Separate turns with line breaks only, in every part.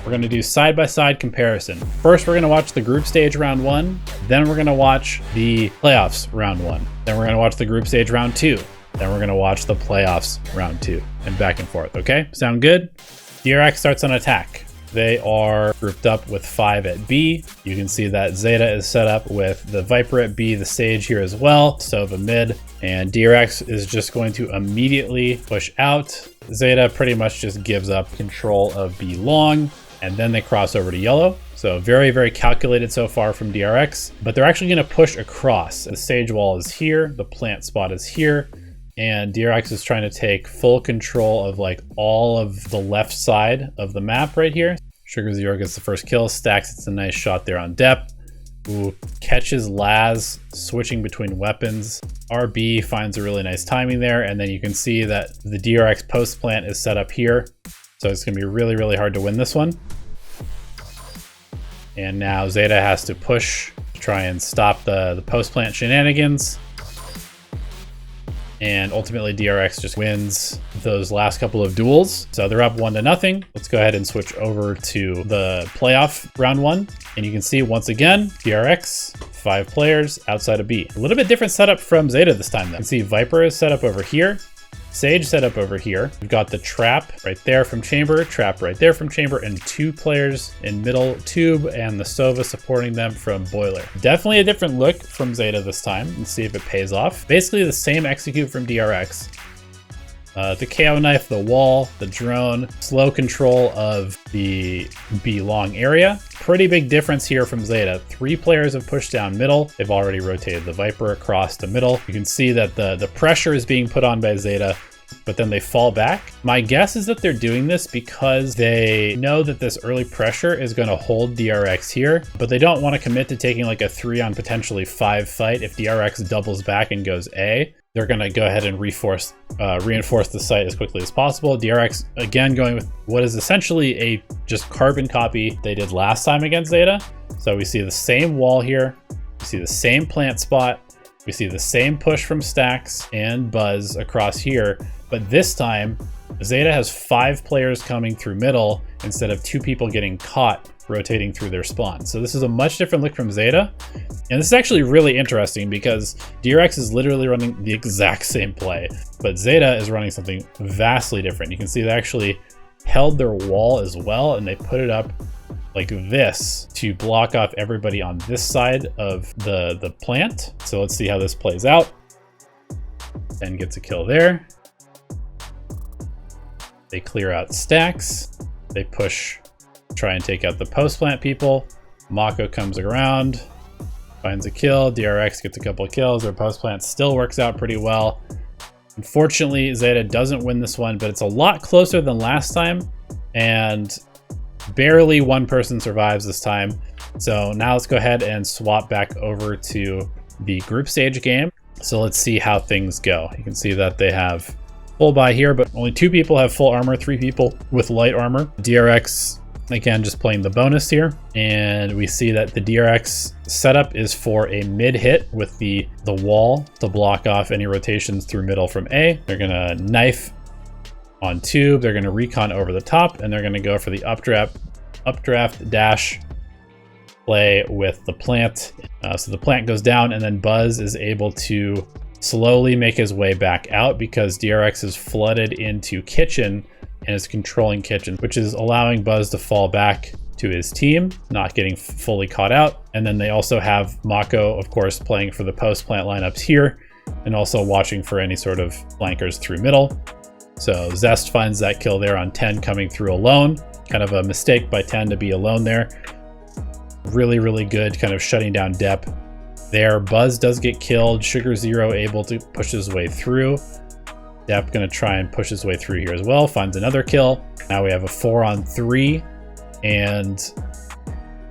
We're going to do side-by-side comparison. First, we're going to watch the group stage round 1. Then we're going to watch the playoffs round 1. Then we're going to watch the group stage round 2. Then we're going to watch the playoffs round 2 and back and forth. Okay, sound good? DRX starts on attack. They are grouped up with 5 at B. You can see that Zeta is set up with the Viper at B, the Sage here as well, Sova mid, and DRX is just going to immediately push out. Zeta pretty much just gives up control of B long, and then they cross over to yellow. So very, very calculated so far from DRX, but they're actually going to push across. The Sage wall is here, the plant spot is here, and DRX is trying to take full control of like all of the left side of the map right here. Sugar Zero gets the first kill, stacks, it's a nice shot there on depth. Ooh, catches Laz switching between weapons. RB finds a really nice timing there, and then you can see that the DRX post plant is set up here. So it's gonna be really, really hard to win this one. And now Zeta has to push to try and stop the post plant shenanigans. And ultimately DRX just wins those last couple of duels. So they're up 1-0. Let's go ahead and switch over to the playoff round 1. And you can see once again, DRX, 5 players outside of B. A little bit different setup from Zeta this time though. You can see Viper is set up over here. Sage set up over here. We've got the trap right there from chamber, trap right there from chamber, and 2 players in middle tube and the Sova supporting them from boiler. Definitely a different look from Zeta this time. Let's see if it pays off. Basically the same execute from DRX. The KO knife, the wall, the drone, slow control of the B long area. Pretty big difference here from Zeta. 3 players have pushed down middle. They've already rotated the Viper across the middle. You can see that the pressure is being put on by Zeta, but then they fall back. My guess is that they're doing this because they know that this early pressure is going to hold DRX here, but they don't want to commit to taking like a 3 on potentially 5 fight if DRX doubles back and goes A. They're going to go ahead and reinforce the site as quickly as possible. DRX, again, going with what is essentially a just carbon copy they did last time against Zeta. So we see the same wall here. We see the same plant spot. We see the same push from Stacks and Buzz across here. But this time, Zeta has 5 players coming through middle instead of 2 people getting caught rotating through their spawn. So this is a much different look from Zeta. And this is actually really interesting because DRX is literally running the exact same play, but Zeta is running something vastly different. You can see they actually held their wall as well, and they put it up like this to block off everybody on this side of the plant. So let's see how this plays out. And gets a kill there. They clear out Stacks. They push, try and take out the post plant people. Mako comes around, finds a kill. DRX gets a couple of kills. Their post plant still works out pretty well. Unfortunately, Zeta doesn't win this one, but it's a lot closer than last time, and barely 1 person survives this time. So now let's go ahead and swap back over to the group stage game. So let's see how things go. You can see that they have full buy here, but only 2 people have full armor, 3 people with light armor. DRX, again, just playing the bonus here. And we see that the DRX setup is for a mid hit with the wall to block off any rotations through middle from A. They're gonna knife on tube, they're gonna recon over the top, and they're gonna go for the updraft dash play with the plant. So the plant goes down, and then Buzz is able to slowly make his way back out because DRX is flooded into kitchen and is controlling kitchen, which is allowing Buzz to fall back to his team, not getting fully caught out. And then they also have Mako, of course, playing for the post plant lineups here and also watching for any sort of flankers through middle. So Zest finds that kill there on 10 coming through alone. Kind of a mistake by 10 to be alone there. Really, really good kind of shutting down Dep there. Buzz does get killed. Sugar Zero able to push his way through. Dep gonna try and push his way through here as well. Finds another kill. Now we have a 4-on-3, and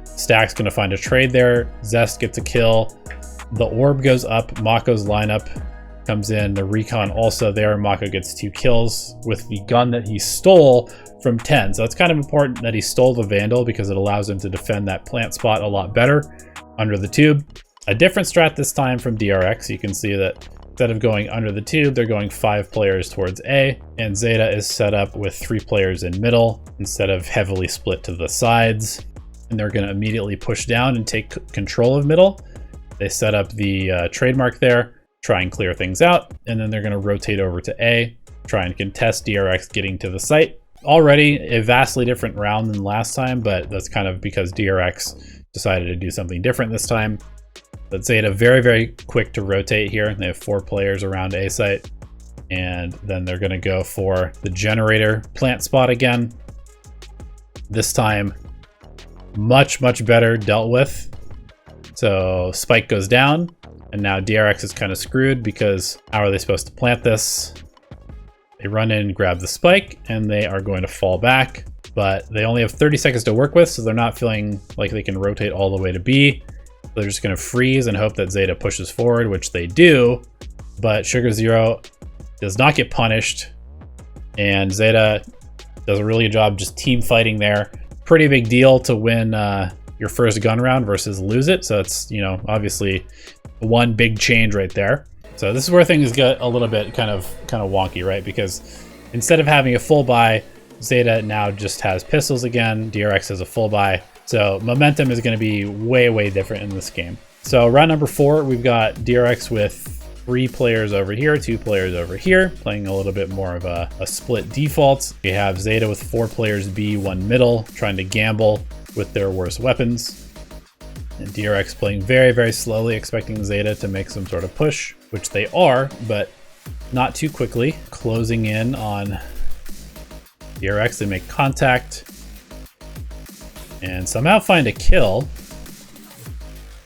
Stack's gonna find a trade there. Zest gets a kill. The orb goes up. Mako's lineup comes in. The recon also there. Mako gets 2 kills with the gun that he stole from 10. So it's kind of important that he stole the Vandal because it allows him to defend that plant spot a lot better under the tube. A different strat this time from DRX. You can see that Instead of going under the tube, they're going 5 players towards A, and Zeta is set up with 3 players in middle instead of heavily split to the sides. And they're going to immediately push down and take control of middle. They set up the trademark there, try and clear things out, and then they're going to rotate over to A, try and contest DRX getting to the site. Already a vastly different round than last time, but that's kind of because DRX decided to do something different this time. But Zeta very, very quick to rotate here. They have 4 players around A site, and then they're going to go for the generator plant spot again. This time, much better dealt with. So spike goes down, and now DRX is kind of screwed because how are they supposed to plant this? They run in, grab the spike, and they are going to fall back, but they only have 30 seconds to work with, so they're not feeling like they can rotate all the way to B. They're just going to freeze and hope that Zeta pushes forward, which they do, but Sugar Zero does not get punished, and Zeta does a really good job just team fighting there. Pretty big deal to win your first gun round versus lose it, so it's, you know, obviously one big change right there. So this is where things get a little bit kind of wonky, right? Because instead of having a full buy, Zeta now just has pistols again. DRX has a full buy. So momentum is going to be way different in this game. So round number 4, we've got DRX with 3 players over here, 2 players over here, playing a little bit more of a split default. We have Zeta with 4 players B, 1 middle, trying to gamble with their worst weapons. And DRX playing very slowly, expecting Zeta to make some sort of push, which they are, but not too quickly. Closing in on DRX, they make contact and somehow find a kill.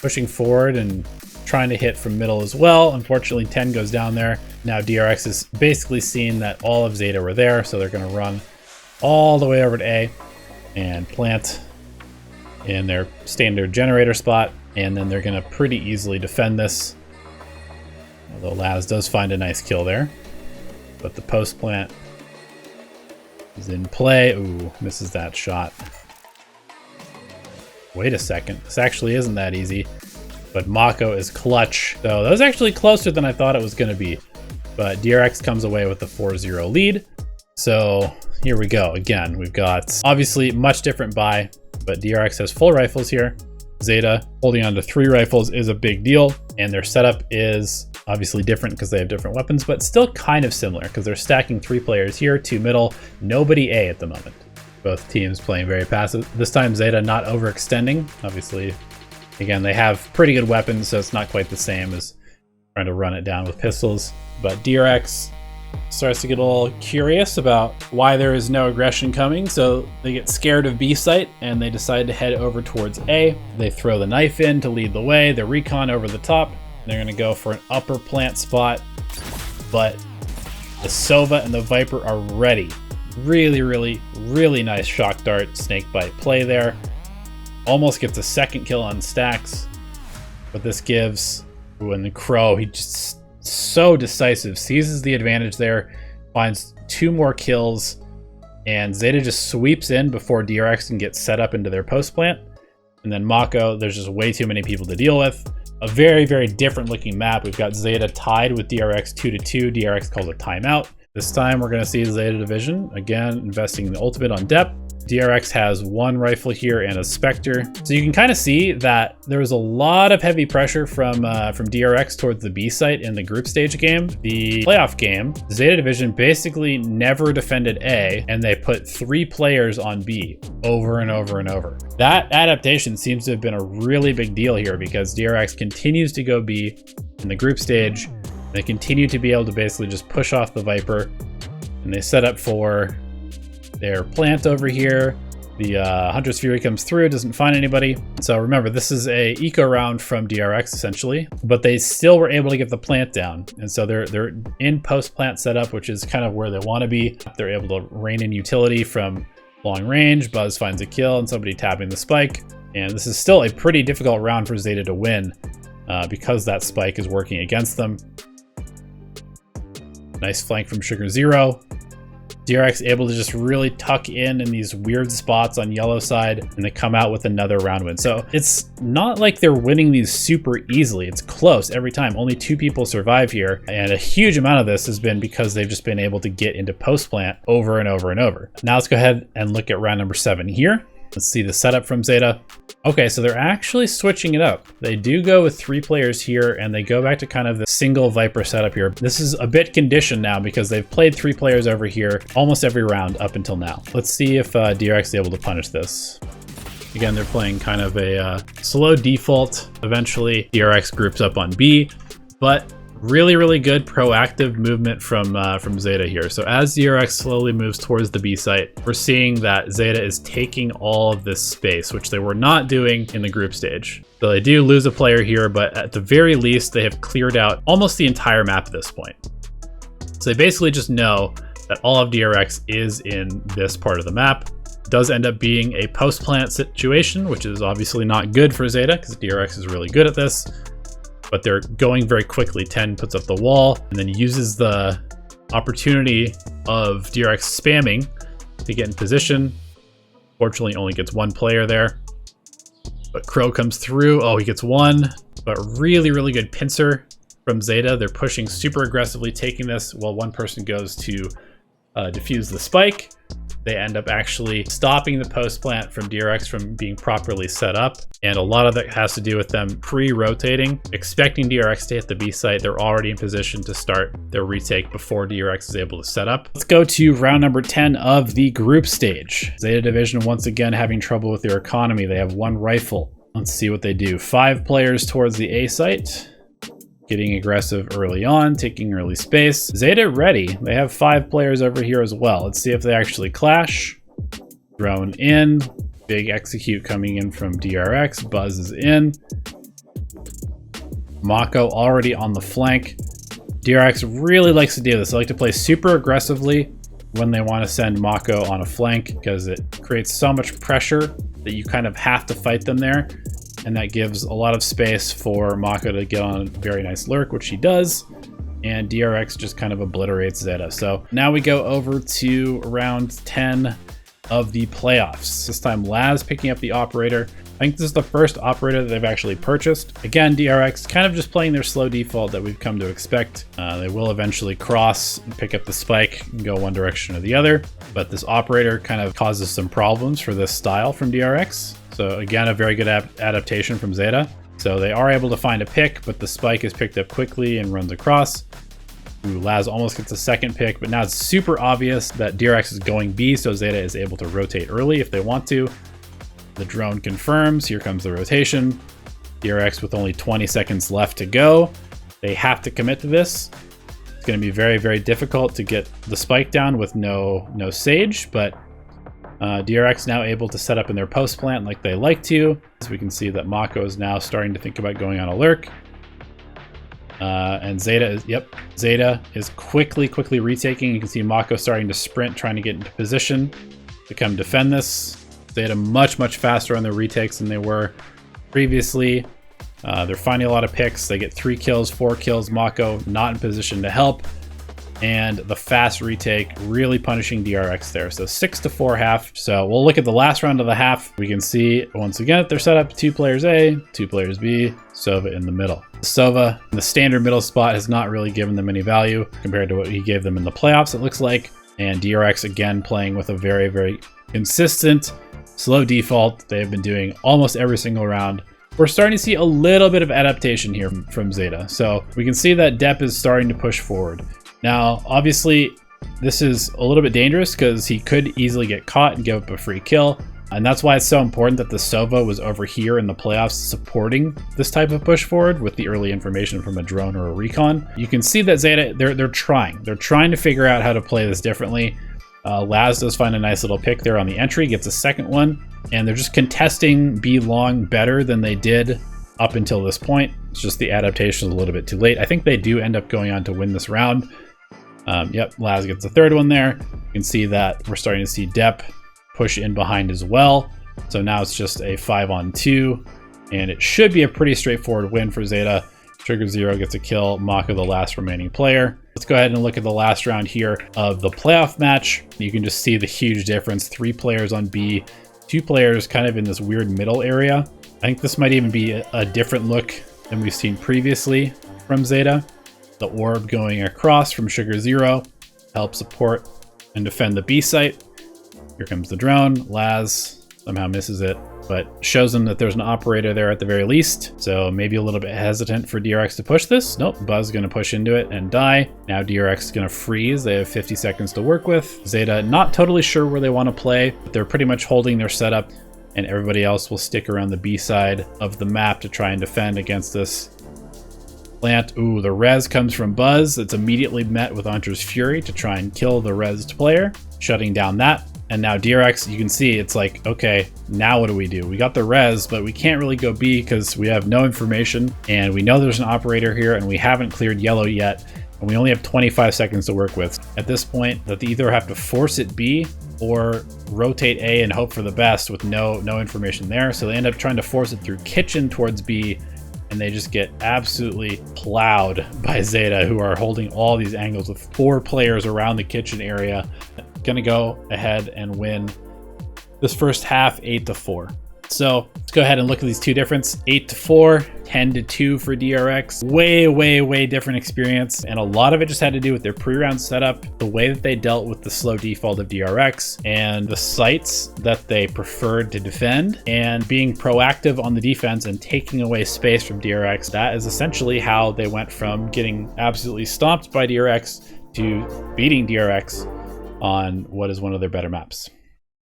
Pushing forward and trying to hit from middle as well. Unfortunately, 10 goes down there. Now DRX is basically seeing that all of Zeta were there, so they're going to run all the way over to A and plant in their standard generator spot, and then they're going to pretty easily defend this. Although Laz does find a nice kill there, but the post plant is in play. Ooh, misses that shot. Wait a second, this actually isn't that easy, but Mako is clutch. So that was actually closer than I thought it was going to be, but DRX comes away with the 4-0 lead. So here we go again. We've got obviously much different buy, but DRX has full rifles here. Zeta holding on to 3 rifles is a big deal, and their setup is obviously different because they have different weapons, but still kind of similar because they're stacking 3 players here, 2 middle, nobody A at the moment. Both teams playing very passive. This time Zeta not overextending. Obviously, again, they have pretty good weapons, so it's not quite the same as trying to run it down with pistols. But DRX starts to get a little curious about why there is no aggression coming, so they get scared of B site and they decide to head over towards A. They throw the knife in to lead the way, the recon over the top. They're going to go for an upper plant spot, but the Sova and the Viper are ready. Really nice shock dart snake bite play there. Almost gets a second kill on stacks, but this gives, when the Crow, he just so decisive, seizes the advantage there, finds 2 more kills, and Zeta just sweeps in before DRX can get set up into their post plant. And then Mako, there's just way too many people to deal with. A very different looking map. We've got Zeta tied with DRX 2-2. DRX calls a timeout. This time we're going to see Zeta Division, again, investing the ultimate on depth. DRX has 1 rifle here and a Spectre. So you can kind of see that there was a lot of heavy pressure from DRX towards the B site in the group stage game. The playoff game, Zeta Division basically never defended A, and they put 3 players on B over and over. That adaptation seems to have been a really big deal here because DRX continues to go B in the group stage. They continue to be able to basically just push off the Viper, and they set up for their plant over here. The Hunter's Fury comes through, doesn't find anybody. So remember, this is a eco round from DRX essentially, but they still were able to get the plant down. And so they're in post plant setup, which is kind of where they want to be. They're able to rein in utility from long range. Buzz finds a kill and somebody tapping the spike. And this is still a pretty difficult round for Zeta to win because that spike is working against them. Nice flank from Sugar Zero. DRX able to just really tuck in these weird spots on yellow side, and they come out with another round win. So it's not like they're winning these super easily. It's close every time. Only 2 people survive here, and a huge amount of this has been because they've just been able to get into post plant over and over and over. Now let's go ahead and look at round number 7 here. Let's see the setup from Zeta. Okay, so they're actually switching it up. They do go with 3 players here, and they go back to kind of the single Viper setup here. This is a bit conditioned now because they've played 3 players over here almost every round up until now. Let's see if DRX is able to punish this. Again, they're playing kind of a slow default. Eventually, DRX groups up on B, but really good proactive movement from Zeta here. So as DRX slowly moves towards the B site, we're seeing that Zeta is taking all of this space, which they were not doing in the group stage. So they do lose a player here, but at the very least, they have cleared out almost the entire map at this point. So they basically just know that all of DRX is in this part of the map. It does end up being a post-plant situation, which is obviously not good for Zeta because DRX is really good at this. But they're going very quickly. 10 puts up the wall and then uses the opportunity of DRX spamming to get in position. Fortunately, only gets 1 player there. But Crow comes through. Oh, he gets 1. But really good pincer from Zeta. They're pushing super aggressively, taking this while 1 person goes to defuse the spike. They end up actually stopping the post plant from DRX from being properly set up. And a lot of that has to do with them pre-rotating, expecting DRX to hit the B site. They're already in position to start their retake before DRX is able to set up. Let's go to round number 10 of the group stage. Zeta Division once again having trouble with their economy. They have 1 rifle. Let's see what they do. 5 players towards the A site. Getting aggressive early on, taking early space. Zeta ready. They have 5 players over here as well. Let's see if they actually clash. Drone in. Big execute coming in from DRX. Buzz is in. Mako already on the flank. DRX really likes to do this. They like to play super aggressively when they want to send Mako on a flank because it creates so much pressure that you kind of have to fight them there. And that gives a lot of space for Mako to get on a very nice lurk, which he does. And DRX just kind of obliterates Zeta. So now we go over to round 10 of the playoffs. This time Laz picking up the operator. I think this is the first operator that they've actually purchased. Again, DRX kind of just playing their slow default that we've come to expect. They will eventually cross and pick up the spike and go one direction or the other. But this operator kind of causes some problems for this style from DRX. So again, a very good adaptation from Zeta. So they are able to find a pick, but the spike is picked up quickly and runs across. Ooh, Laz almost gets a second pick, but now it's super obvious that DRX is going B, so Zeta is able to rotate early if they want to. The drone confirms. Here comes the rotation. DRX with only 20 seconds left to go. They have to commit to this. It's going to be very difficult to get the spike down with no Sage, but DRX now able to set up in their post plant like they like to. As we can see that Mako is now starting to think about going on a lurk. And Zeta is quickly retaking. You can see Mako starting to sprint, trying to get into position to come defend this. Zeta much faster on their retakes than they were previously. They're finding a lot of picks. They get 3 kills, 4 kills. Mako not in position to help. And the fast retake really punishing DRX there. So 6-4 half. So we'll look at the last round of the half. We can see once again they're set up 2 players A, 2 players B, Sova in the middle. Sova in the standard middle spot has not really given them any value compared to what he gave them in the playoffs, it looks like. And DRX again playing with a very consistent slow default. They've been doing almost every single round. We're starting to see a little bit of adaptation here from Zeta. So we can see that Depp is starting to push forward. Now, obviously, this is a little bit dangerous because he could easily get caught and give up a free kill. And that's why it's so important that the Sova was over here in the playoffs supporting this type of push forward with the early information from a drone or a recon. You can see that Zeta, they're trying. They're trying to figure out how to play this differently. Laz does find a nice little pick there on the entry, gets a second one. And they're just contesting B long better than they did up until this point. It's just the adaptation is a little bit too late. I think they do end up going on to win this round. Laz gets the third one there. You can see that we're starting to see Depp push in behind as well. So now it's just a 5-on-2, and it should be a pretty straightforward win for Zeta. Trigger 0 gets a kill, Mako the last remaining player. Let's go ahead and look at the last round here of the playoff match. You can just see the huge difference. 3 players on B, 2 players kind of in this weird middle area. I think this might even be a different look than we've seen previously from Zeta. The orb going across from Sugar Zero to help support and defend the B site. Here comes the drone. Laz somehow misses it, but shows them that there's an operator there at the very least. So maybe a little bit hesitant for DRX to push this. Nope, Buzz going to push into it and die. Now DRX is going to freeze. They have 50 seconds to work with. Zeta not totally sure where they want to play, but they're pretty much holding their setup, and everybody else will stick around the B side of the map to try and defend against this plant. Ooh, the res comes from Buzz. It's immediately met with Hunter's Fury to try and kill the resed player, shutting down that. And now DRX, you can see it's like, okay, now what do? We got the res, but we can't really go B because we have no information, and we know there's an operator here, and we haven't cleared yellow yet, and we only have 25 seconds to work with. At this point, that they either have to force it B or rotate A and hope for the best with no information there. So they end up trying to force it through kitchen towards B, and they just get absolutely plowed by Zeta, who are holding all these angles with 4 players around the kitchen area. Gonna go ahead and win this first half 8-4. So let's go ahead and look at these two differences. 8-4, 10-2 for DRX. Way different experience, and a lot of it just had to do with their pre-round setup, the way that they dealt with the slow default of DRX, and the sites that they preferred to defend, and being proactive on the defense and taking away space from DRX. That is essentially how they went from getting absolutely stomped by DRX to beating DRX on what is one of their better maps.